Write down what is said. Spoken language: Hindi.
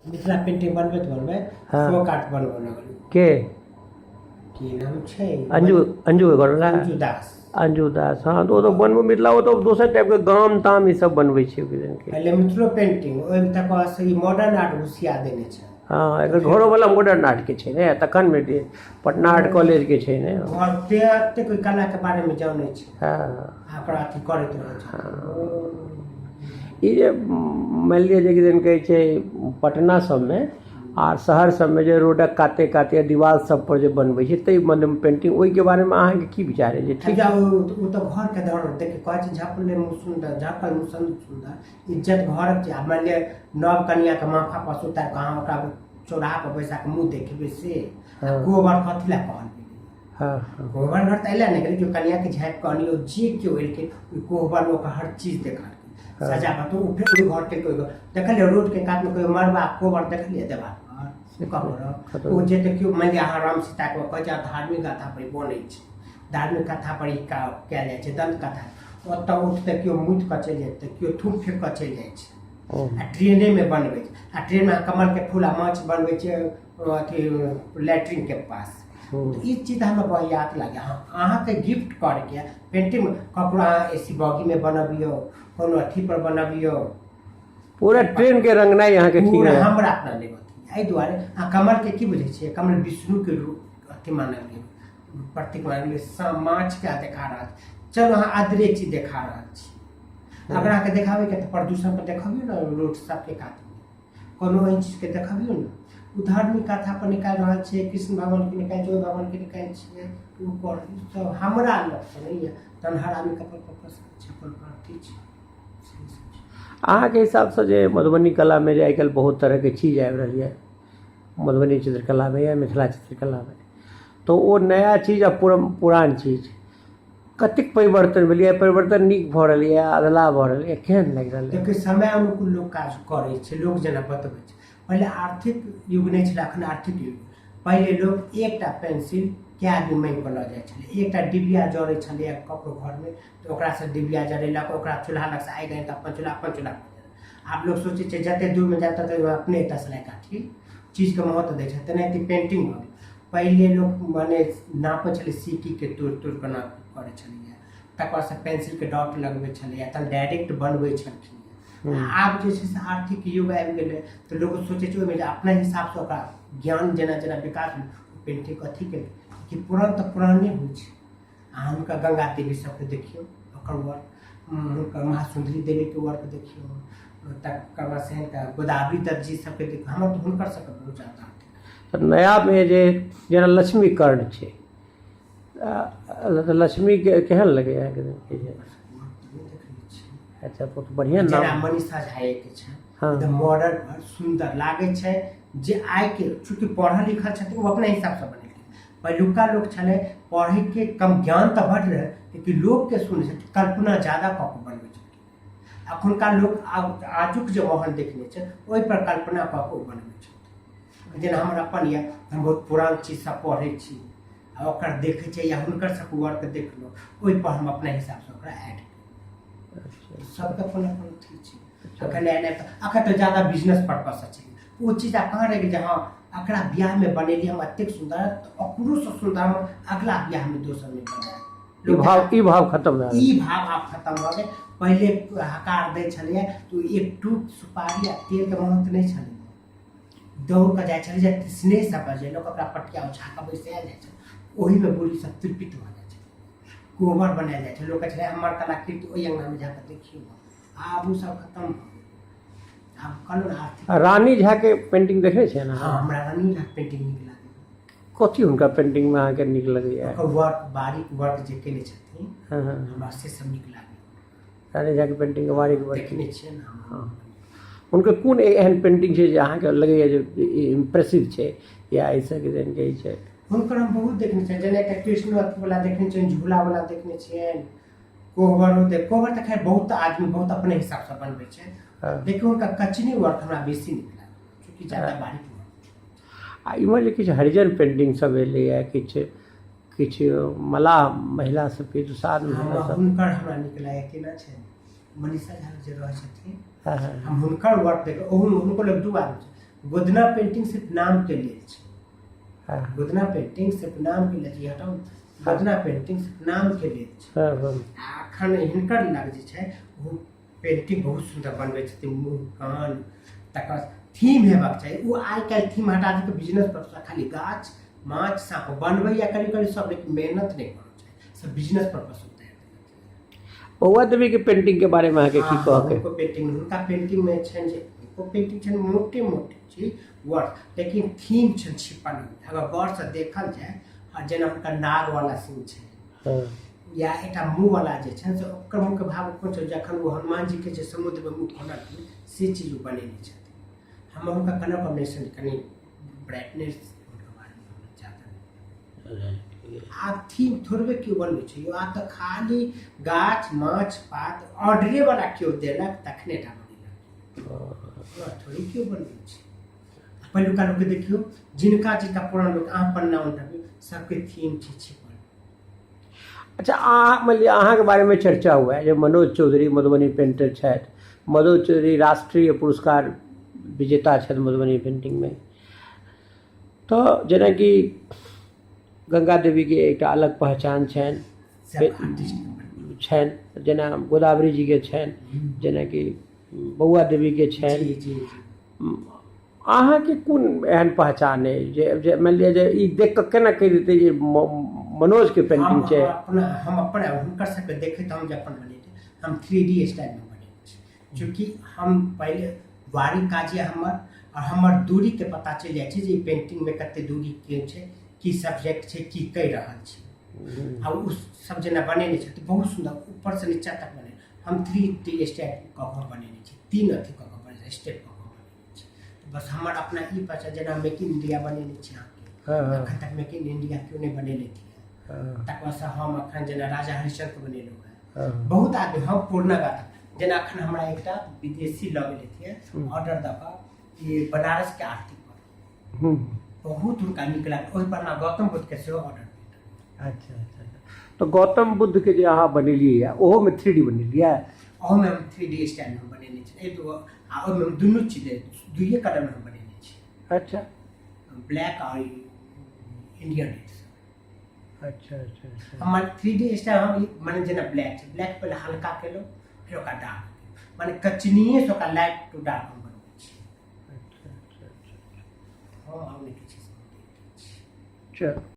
मिथिला पेंटिंग बनबैत बनबैत हाँ। फ्रॉक आर्ट बनबऽ लगलू। के की नाम छै? अंजू के घर ना अंजू दास। अंजू दास। हाँ तो बनबो मिथिला वो तो दोसर टाइप के गाम ताम ई सब बनबै छै किदन के। पहले मिथिलो पेंटिंग ओहिमे तक से ई मॉडर्न आर्ट घुसिया देने छै। हाँ एकर घरो वाला मॉडर्न आर्ट के छै ने तखन में पटना आर्ट कॉलेज के छै ने। घर ते कोई कला के बारे में जानै छै। हाँ ओकरा अथी करैत रहै छै। ई जे मान लिअ जे किदन कहै छै पटना सबमे आ शहर सबमे जे रोडक काते काते दीवार सब पर जे बनबै छै ताहि मतलब पेंटिंग ओहि के बारे में अहाँके की विचार है जे ठीक अच्छा ओ तो घर के दौड़ देख कहै छै झपले मुँह सुंदर झपल मुँह सुंदर इज्जत घर के आ मान लिअ नव कन्या के माथा पर सुता के अहाँ ओकरा चौराहा पर बैसा के मुँह देखबे से गोबर कथी ला कहल गेलै। हाँ गोबर घर तैला नहीं गेलै कि कन्या के झाँपि के अनियो जे केओ एलकै गोबर में हर चीज देखल सजा तो फिर घर के कोई देखलिए रोड के कात में कोई मरबा कोबर देखलिए देवाल पर ओ जे देखियो मान लिअ अहाँ राम सीता के कहै छै धार्मिक गाथा पर बनै छै धार्मिक कथा पर कयल जाइ छै दंत कथा ओतऽ उठते केओ मुइत कऽ चलि जाइत केओ थूक फेंक कऽ चलि जाइ छै। आ ट्रेने में बनबै छै आ ट्रेन में कमल के फूल आ माछ बनबै छै अथी लैट्रिन के पास। ई चीज हमरा बहुत याद लगे अहाँ के गिफ्ट करके पेंटिंग ककरो अहाँ एसी बॉगी में बनबियो कोनो अथी पर बनबियो पूरा ट्रेन के रंगनाई यहाँ के ठीक है। हमरा अपना लेब एहि दुआरे आ कमल के की बुझे छियै कमल विष्णु के रूप अथी मानल गेल प्रतीक मानल गेल माछ के देखा रहल चलो अहाँ आदरे चीज देखा रहल छी अगर अहाँके देखाबे के तो प्रदूषण पर देखबियो ना रोड सबके कात कोनो एहन चीज के देखबियो ना उ धार्मिक कथा पर निकाल रहल छै कृष्ण भगवान के निकाल छै भगवान के निकाल छै उ कर सब हमरा लग नहीं है तन हर आदमी कपड़ पर छपल पर छै। अहाँ के हिसाब से जे मधुबनी कला में जे आजकल बहुत तरह के चीज आबि रही है मधुबनी चित्रकला में या मिथिला चित्रकला में तो वो नया चीज आ पुरान चीज कतेक परिवर्तन भेलै परिवर्तन नीक भऽ रहल है अदला भऽ रहल है केहन लागि रहल है? देखिए समय अनुकूल लोग काज करे छै लोग जना बतबै छै पहले आर्थिक युग नहीं छलै अखन आर्थिक युग पहले लोग एकटा पेंसिल कए आदमी मांगि कऽ लऽ जाइ छलै एकटा डिबिया जड़ै छलै ककरो घर में तो ओकरा से डिबिया जरेलक ओकरा चूल्हा लग से आगि आनि अपन चूल्हा आब लोग सोचे छै जते दूर में जाता तो अपने तसला काठी चीज के महत्व दै छै तेनाहिते पेंटिंग भऽ गेल पहले लोग मने नापै छलै सीटी के तोड़ तोड़ के नाप करै छलियै तकर से पेंसिल के डॉट लगबै छलियै तहन डायरेक्ट बनबै छलखिन। आब जे छै से आर्थिक युग आबि गेलै तो लोग सोचे छै ओहिमे अपना हिसाब से ओकरा ज्ञान जेना जेना विकास पेंटिंग कथी केलै कि पुरान तऽ पुराने होइ छै अहाँ हुनका गंगा देवी सबके देखियौ ओकर वर्क हुनकर महासुंदरी देवी के वर्क देखियौ तकर बाद से गोदावरी दत्त जी सबके देखियौ हमर तऽ हुनकर सबके बहुत ज्यादा नया में जे जेना लक्ष्मी कर्ण छै लक्ष्मी के केहन लगे है अच्छा तो बढ़िया नाम मनीषा झा के छै एकदम मॉडर्न सुंदर लागे छै जे आइ के चूंकि पढ़ल लिखल छथिन वो अपने हिसाब से बनेलखिन पहिलुका लोग छले पढ़े के कम ज्ञान तो बढ़ रहे लेकिन लोग के सुने छै कल्पना ज्यादा कऽ के बनबै छथिन अखुनका लोग आजुक जे महल देखने छै ओहि पर कल्पना कऽ के बनबै छथिन जेना हमर अपन ये हम बहुत पुरान चीज सब पढ़ै छी आ ओकर देखै छै या हुनकर सबके वर्क देखलहुँ ओहि पर हम अपना हिसाब से ओकरा ऐड सबके अपन अपन अथी छै अखन तो ज्यादा बिजनेस पर्पस छै वो चीज आप कहाँ रह हाँ अगला ब्याह में बनेली हम अत्यंत सुंदर ओकरो से सुंदर हम अगला ब्याह में दोसर में बनाए ई भाव खत्म भऽ ई भाव आब खत्म भऽ गेल पहले हकार दै छलियै तो एक टूक सुपारी आ तेल के महत्व नहीं छलै दौड़ के जाइ छलै जे स्नेह से बजेलक ओकरा पटिया उछा के बैसायल जाइ छै ओही में बूढ़ी सब तृप्त भऽ जाइ छै कोबर बनायल जाइ छै लोग कहै छलै हमर कलाकृति ओहि अंगना में जाके देखियौ आब उ सब खत्म भऽ आब कल आर्थिक रानी झा के पेंटिंग देखे छै ना? हाँ हमरा रानी झा पेंटिंग नीक लागैए कथी हुनका पेंटिंग में अहाँके नीक लगैए? ओकर वर्क बारीक वर्क जे केने छथिन हमरा से सब नीक लागैए रानी झा के पेंटिंग के बारीक वर्क देखने छियै ना हाँ हुनकर कोन एहन पेंटिंग छै जे अहाँके लगैए जे इम्प्रेसिव छै या ऐसा किदन कहै छै? हुनकर हम बहुत देखने छियै जेना एकटा कृष्ण अथी वाला देखने छियै झूला वाला देखने छियै कोहबर तऽ खैर बहुत आदमी बहुत अपने हिसाब से बनबै छै लेकिन उनका कचनी वर्क हमरा बेसी नीक लागल क्योंकि ज्यादा बारीक आ इमहर जे किछु हरिजन पेंटिंग सब एलैए किछु मलाह महिला सबके दुसाध हुनकर हमरा नीक लागैए केना छै मनीषा झा जे रहै छथिन हम हुनकर वर्क देख हुनको लग दू आदमी गोदना पेंटिंग सिर्फ नाम के लिए छै। हाँ गोदना पेंटिंग सिर्फ नाम के लिए छै, हटाउ गोदना पेंटिंग सिर्फ नाम के लिए छै। हाँ हाँ आ एखन हिनकर लग जे छै ओ पेंटिंग बहुत सुन्दर बनबै छथिन, मुँह कान तकर थीम हेबाक चाही। ओ आइ काल्हि थीम हटा दे बिजनेस पर्पस खाली गाछ माछ साँप बनबैया करीब करीब सब, लेकिन मेहनत नहीं करना चाहिए, सब बिजनेस पर्पस होता है। बउआ देवी के पेंटिंग के बारे में अहाँके की कहके? उनको पेंटिंग हुनका पेंटिंग में छनि जे उनको पेंटिंग छनि मोटे मोटे छी वर्ड, लेकिन थीम छनि छिपल। अगर गौर से देखल जाए आ जेना हुनका नाग वाला सीन छै, हाँ या एकटा मुँह वाला जे छनि से ओकर मुँह के भाव कोन छै, जखन वो हनुमान जी के जे समुद्र में मुँह खोलल से चीज ओ बनेने छथिन। हम हुनका कलर कॉम्बिनेशन कनी ब्राइटनेस हुनका बारे में ज्यादा आ थीम थोड़बे क्यों बनबै छै यो, आ तऽ खाली गाछ माछ पात ऑर्डरे वाला क्यों देलक तखने टा बनेलक, थोड़ी क्यों बनबै छै। पहिलुका लोक के देखियो जिनका जिनका पुरान लोक अहाँ पन्ना उठबियौ सबके थीम छै छिपल। अच्छा अहाँ मान लिअ अहाँके बारेमे चर्चा हुआ है जे मनोज चौधरी मधुबनी पेंटर छथि, मनोज चौधरी राष्ट्रीय पुरस्कार विजेता छथि मधुबनी पेंटिंगमे, तऽ जेनाकि गंगा देवीके एकटा अलग पहचान छनि, जेना गोदावरी जीके छनि, जेनाकि बउआ देवीके छनि। अहाँके कोन एहन पहचान अइ जे मानि लिअ जे ई देख कऽ केना कहि देतै जे मनोजके पेंटिंग छै? हम अपन हुनकर सबके देखैत हम जे अपन बनेलियै, हम 3D स्टाइल में बनेने छी, चूँकि हम पहले वारी काज यऽ हमर, और हमर दूरी के पता चलि जाइ छै जे पेंटिंग में कते दूरी के छै, की सब्जेक्ट छै, की कहि रहल छै। आ उ सब जेना बनेने छै तऽ बहुत सुन्दर ऊपर से नीचा तक बने। हम 3D स्टाइल कऽ कऽ बनेने छी, 3 अथी कऽ कऽ बनेने स्टेप कऽ कऽ बनेने छी। बस हमर अपना ई पता जेना मेक इन इंडिया बनेने छी अहाँके, एखन तक मेक इन इंडिया क्यों नहीं बनेने थी। तकर बाद हम अखन जेना राजा हरिश्चंद्र बनेलहुँ है, बहुत आदमी हम पूर्ण गाथा जेना अखन हमरा एकटा विदेशी लऽ गेलथिन ऑर्डर दऽ कऽ ई बनारस के आरती पर, बहुत हुनका नीक लागल, ओहि पर हमरा गौतम बुद्ध के सेहो ऑर्डर भेटल। अच्छा अच्छा अच्छा, तो गौतम बुद्ध के जे अहाँ बनेलियै ओहोमे 3D बनेलियै? ओहोमे हम 3D स्टाइल में बनेने छी, आ ओहिमे हम दुनू चीज दुइये कलर में हम बनेने छी। अच्छा, ब्लैक और इंडियन रेड। अच्छा अच्छा अच्छा, हमर 3D स्टाइल हम माने जेना ब्लैक छै, ब्लैक पहले हल्का केलहुँ फिर ओकरा डार्क, माने कचनिए से ओकरा लाइट टू डार्क हम बनबै छी। अच्छा अच्छा अच्छा, हाँ हम नहीं किसी से चल